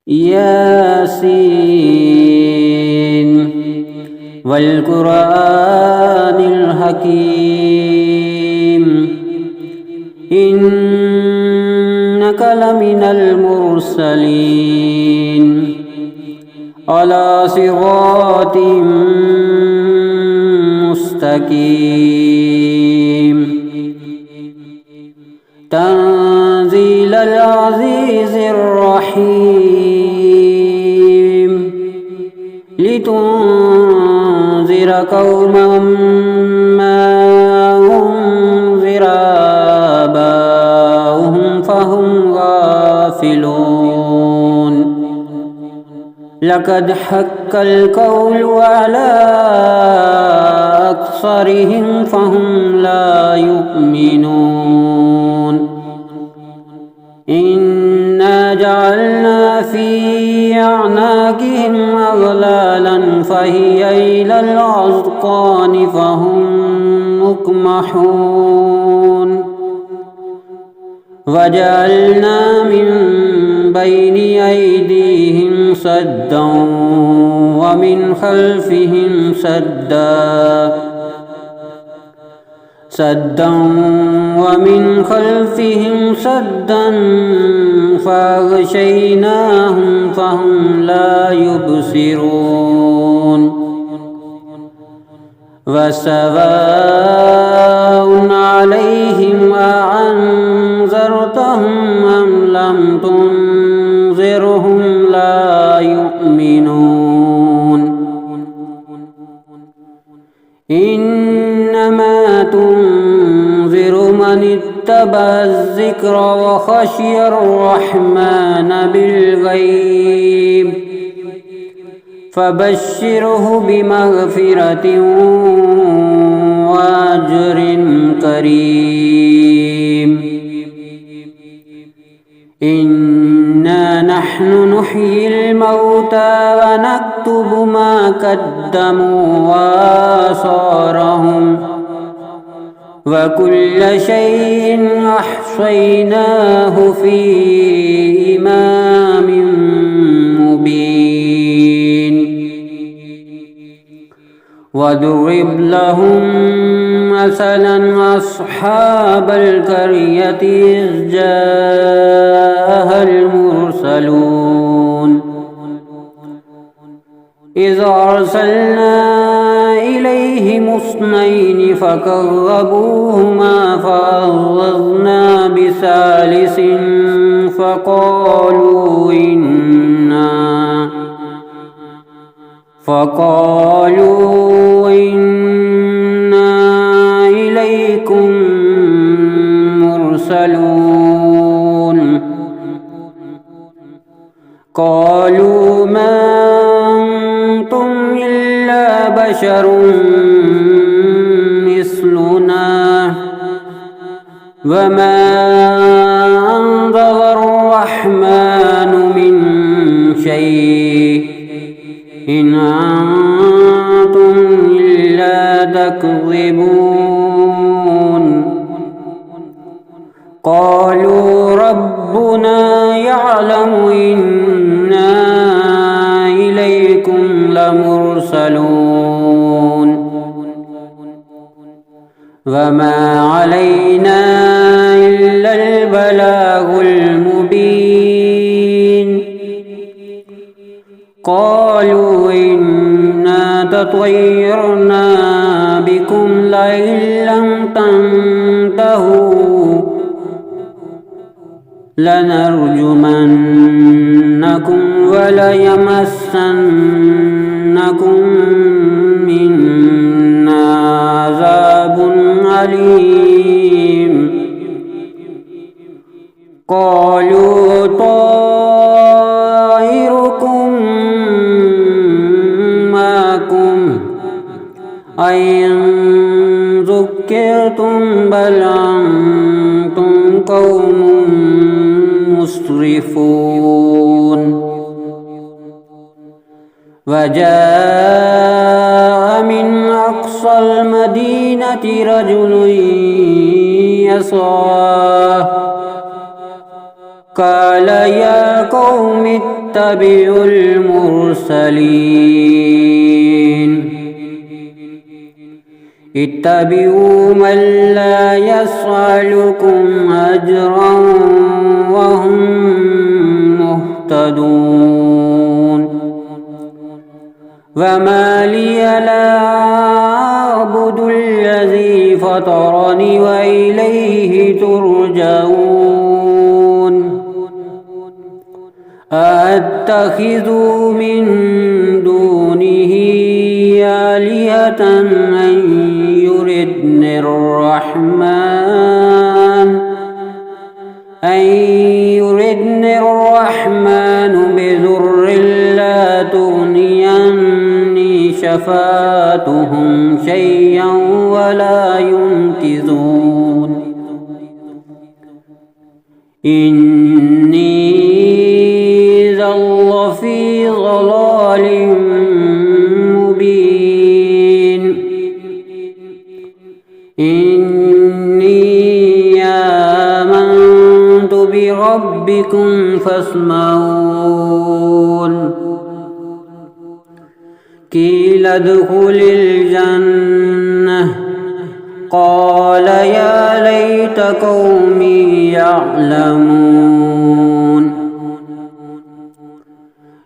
ياسين والقرآن الحكيم إنك لمن المرسلين على صراط مستقيم تنزيل العزيز الرحيم لتنذر قوما ما أنذر آباؤهم فهم غافلون لقد حق القول على أكثرهم فهم لا يؤمنون إنا جعلنا في أعناقهم أغلالا فهي إلى الأذقان فهم مقمحون وجعلنا من بين أيديهم سدا ومن خلفهم سدا ومن خلفهم سدا فأغشيناهم فهم لا يبصرون وسواء عليهم أأنذرتهم أم لم تنذرهم لا يؤمنون إنما تنذر من اتبع الذكر وخشي الرحمن بالغيب فبشره بمغفرة وأجر كريم إنا نحن نحيي الموتى ونكتب ما قدموا وآثارهم وكل شيء أحصيناه في إمام مبين واضرب لهم مثلا أصحاب القرية إذ جاءها المرسلون إذ أرسلنا إليهم اثنين فكذبوهما فعززنا بثالث فقالوا إنا إليكم مرسلون قالوا ما أنتم إلا بشر مثلنا وما أنزل الرحمن من شيء إن أنتم إلا تكذبون قالوا ربنا يعلم إنا إليكم لمرسلون وما علينا إلا البلاغ المبين قالوا إنا تطيرنا بكم لئن لم تنتهوا لنرجمنكم وليمسنكم منا عذاب أليم قالوا طائركم معكم أئن ذكرتم بل أنتم قوم مسرفون وجاء من أقصى المدينة رجل يسعى قال يا قوم اتبعوا المرسلين اتبعوا من لا يسألكم أجرا وهم مهتدون وما لي لا أعبد الذي فطرني وإليه ترجعون أأتخذ من دونه آلهة أن يردني الرحمن بضر لا تغني عني شفاعتهم شيئا ولا ينقذون إني إذا لفي ضلال مبين إني آمنت بربكم فاسمعون قيل ادخل الجنة قال يا ليت قومي يعلمون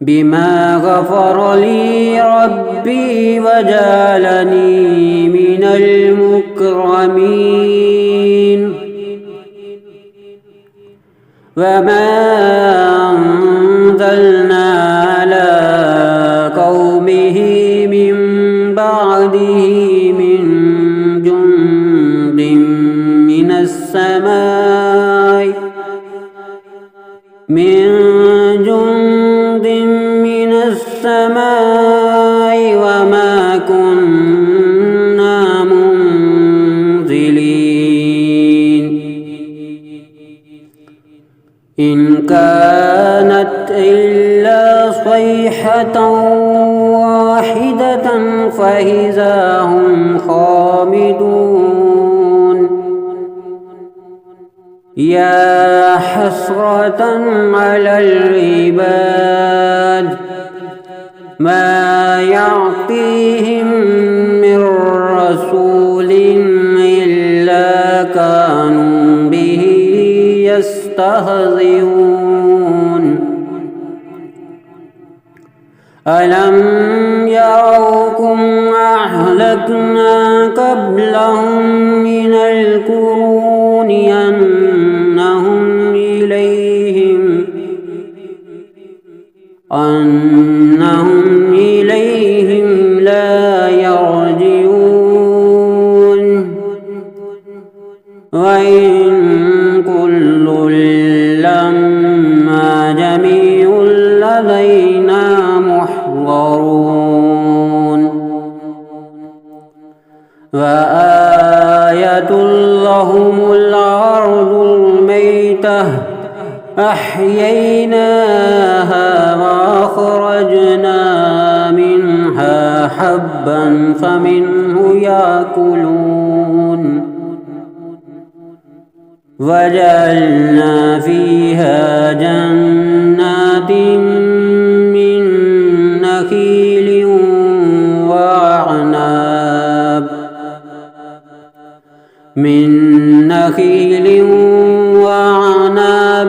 بما غفر لي ربي وجعلني من المكرمين وما أنزلنا على قومه من بعده من جند من السماء وما كنا منزلين إن كانت إلا صيحة واحدة فإذا هم خامدون يا حسرة على العباد ما يعطيهم من رسول إلا كانوا به يستهزئون ألم يروكم أهلكنا قبلهم من القرون أنهم إليهم لا يرجعون وإن كل لما جميع لدينا محضرون وآية لهم الأرض الميتة أحييناها وأخرجنا منها حبا فمنه يأكلون وجعلنا فيها جنات من نخيل وعناب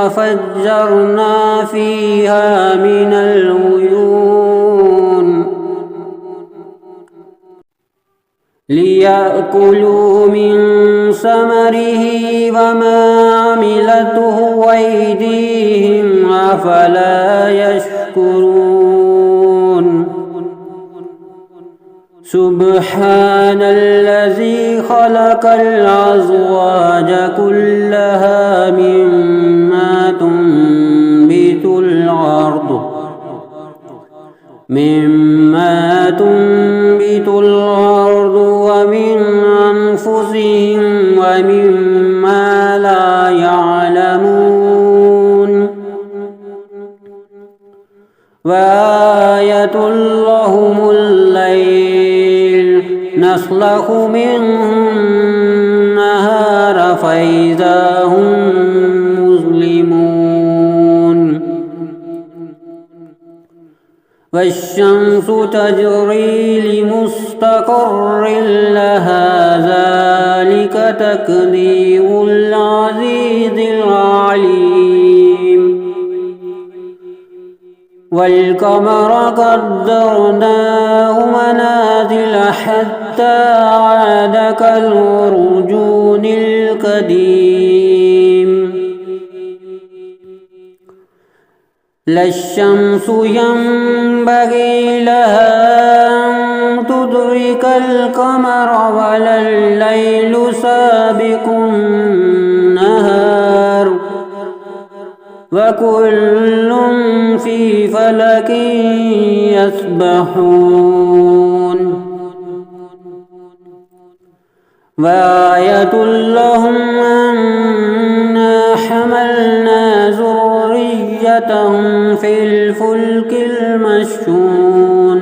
وفجرنا فيها من العيون ليأكلوا من ثمره وما عملته أيديهم أفلا يشكرون سبحان الذي خلق الأزواج كلها مما تنبت الأرض ومن أنفسهم ومما لا يعلمون وآية لهم الليل نسلخ منه النهار فإذا هم مظلمون والشمس تجري لمستقر لها ذلك تقدير العزيز العليم والقمر قدرناه منازل حتى عاد كالعرجون القديم لا الشمس ينبغي لها أن تدرك القمر ولا الليل سابق النهار وكل في فلك يسبحون وآية لهم أنا حملنا ذريتهم في الفلك المشحون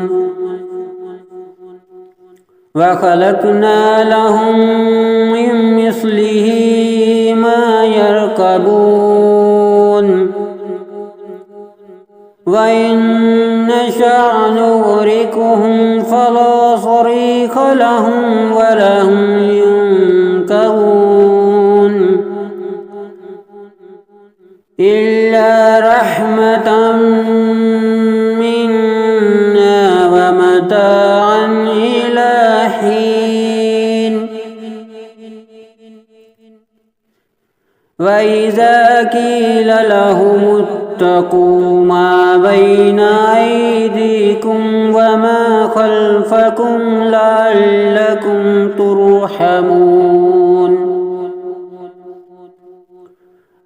وخلقنا لهم من مثله ما يركبون وإن نشأ نغرقهم فلا صريخ لهم ولا هم ينقذون إلا رحمة منا ومتاعا إلى حين وإذا قيل لهم اتقوا ما بين أيديكم وما خلفكم لعلكم ترحمون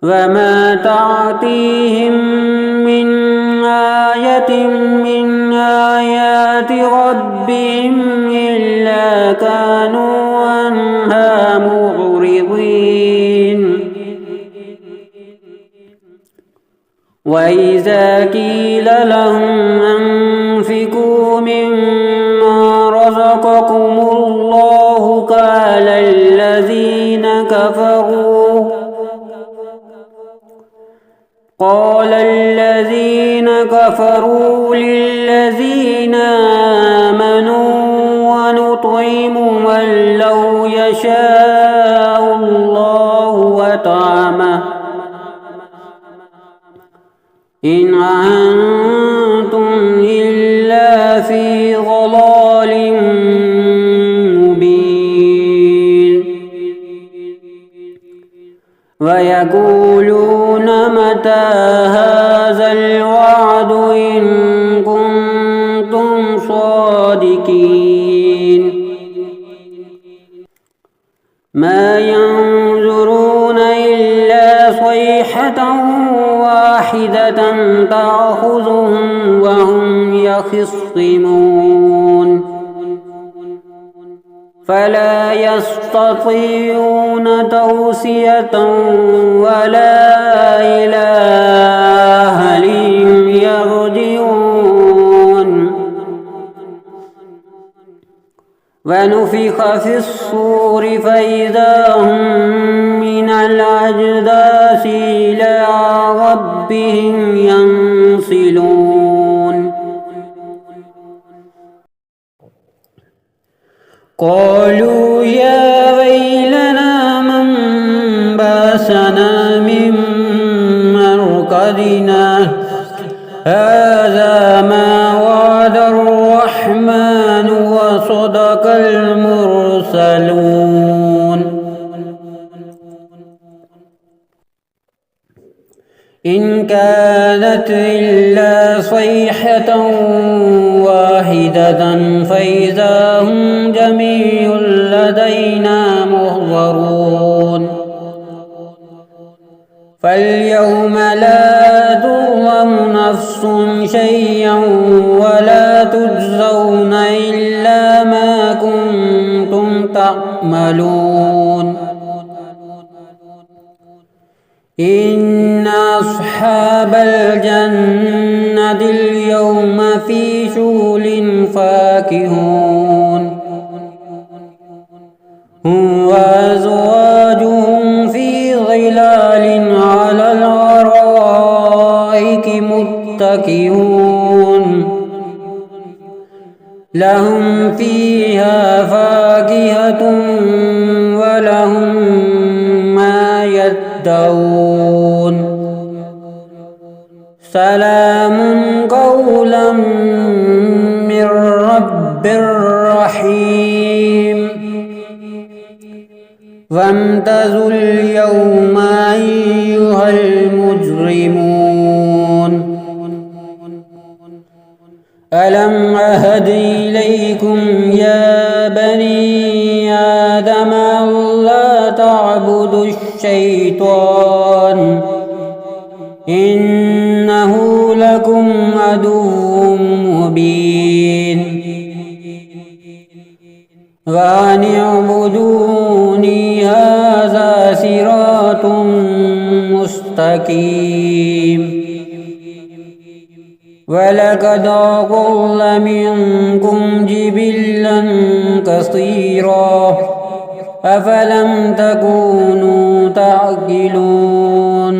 وما تعطيهم من آية من آيات ربهم إلا كانوا عنها معرضين وإذا قيل لهم أنفقوا مما رزقكم الله قال الذين كفروا للذين آمنوا ونطعم من لو يشاء الله وطعمه إن أنتم إلا في ضلال مبين ويقولون متى هذا الوعد إن كنتم صادقين ما ينظرون إلا صيحة واحدة تأخذهم وهم يخصمون فلا يستطيعون توصية ولا إلى أهلهم يرجعون ونفخ في الصور فإذا هم من الأجداث إلى ربهم ينسلون قالوا يا ويلنا من بعثنا من مرقدنا هذا ما وعد الرحمن وصدق المرسلون إن كانت إلا صيحة واحدة فإذا هم جميع لدينا محضرون فاليوم لا تظلم نفس شيئا ولا تجزون إلا ما كنتم تعملون إن أصحاب الجنة اليوم في شغل فاكهون هم وأزواجهم في ظلال على الأرائك متكئون لهم فيها فاكهة ولهم ما يدعون سلام قولا من رب رحيم وامتازوا اليوم أيها المجرمون ألم أهد إليكم يا بني آدم ألا تعبدوا الشيطان إنه لكم عدو مبين وأن اعبدوني هذا صراط مستقيم ولقد أضل منكم جبلا كثيرا أفلم تكونوا تعقلون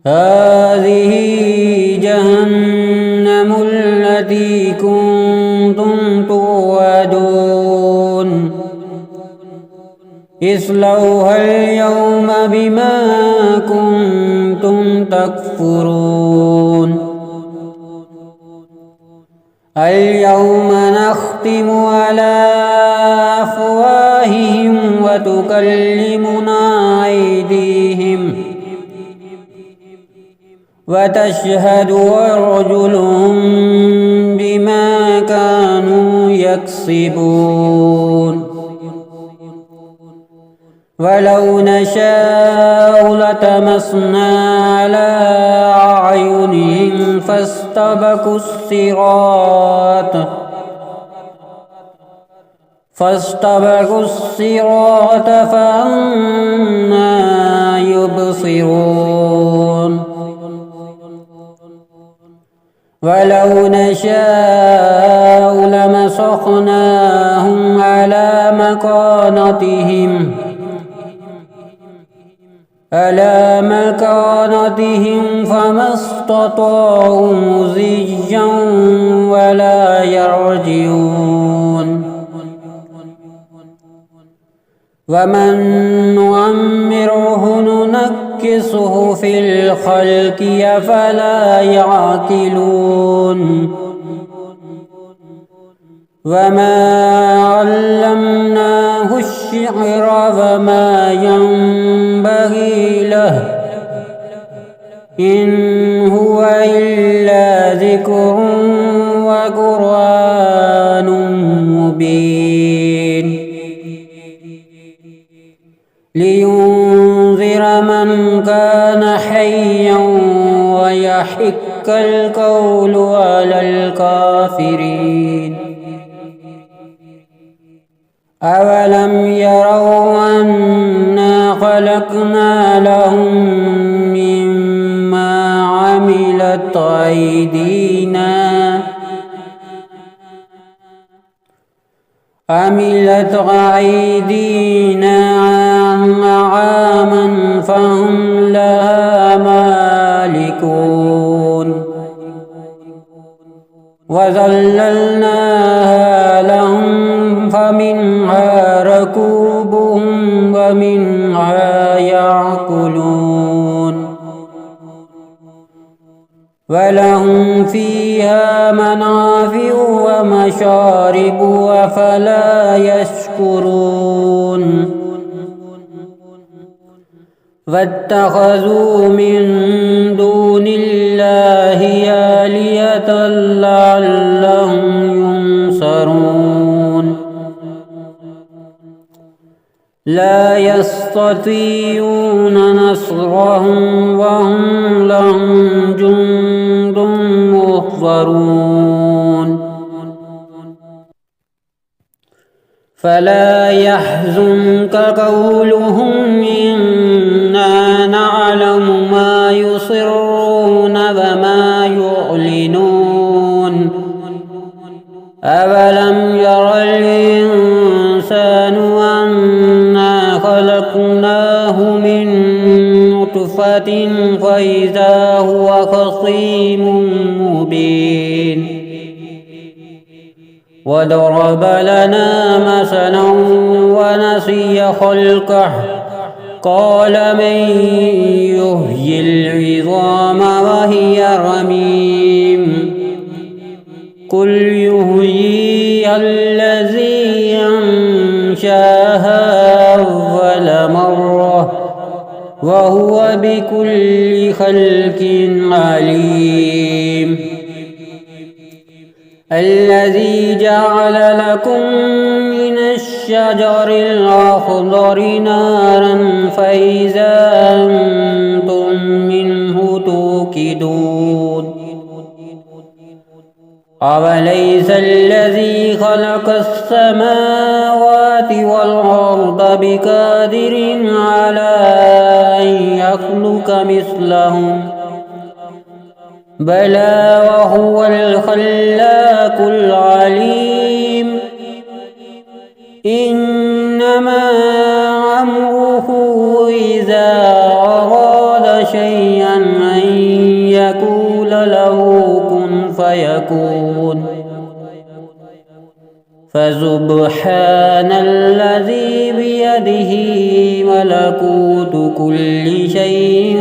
هذه جهنم التي كنتم توعدون اصلوها اليوم بما كنتم تكفرون اليوم نختم على أفواههم وتكلمنا أيديهم وتشهد أرجلهم بما كانوا يكسبون ولو نشاء لطمسنا على أعينهم فاستبقوا الصراط فأنى يبصرون ولو نشاء لمسخناهم على مكانتهم فما استطاعوا مضيا ولا يرجعون ومن نعمره ننكسه في الخلق أفلا يعقلون وما علمناه الشعر وما ينبغي له إن هو إلا ذكر وقرآن مبين لينذر من كان حيا ويحق القول على الكافرين أولم يروا أنا خلقنا لهم مما عملت أيدينا أنعاما فهم لها مالكون وذللناها لهم فمنها ركوبهم ومنها يأكلون ولهم فيها منافع ومشارب أفلا يشكرون واتخذوا من دون الله آلهة لعلهم ينصرون لا يستطيعون نصرهم وهم لهم جند محضرون فلا يحزنك قولهم إنا نعلم ما يسرون وما يعلنون أولم ير الإنسان أنا خلقناه من نطفة فإذا هو خصيم مبين وضرب لنا مثلا ونسي خلقه قال من يحيي العظام وهي رميم قل يحييها الذي أنشاها أول مرة وهو بكل خلق عليم الذي جعل لكم من الشجر الأخضر نارا فإذا أنتم منه توقدون أوليس الذي خلق السماوات والأرض بقادر على أن يخلق مثلهم بلى وهو الخلاق العليم إنما أمره إذا أراد شيئا أن يقول له كن فيكون فسبحان الذي بيده ملكوت كل شيء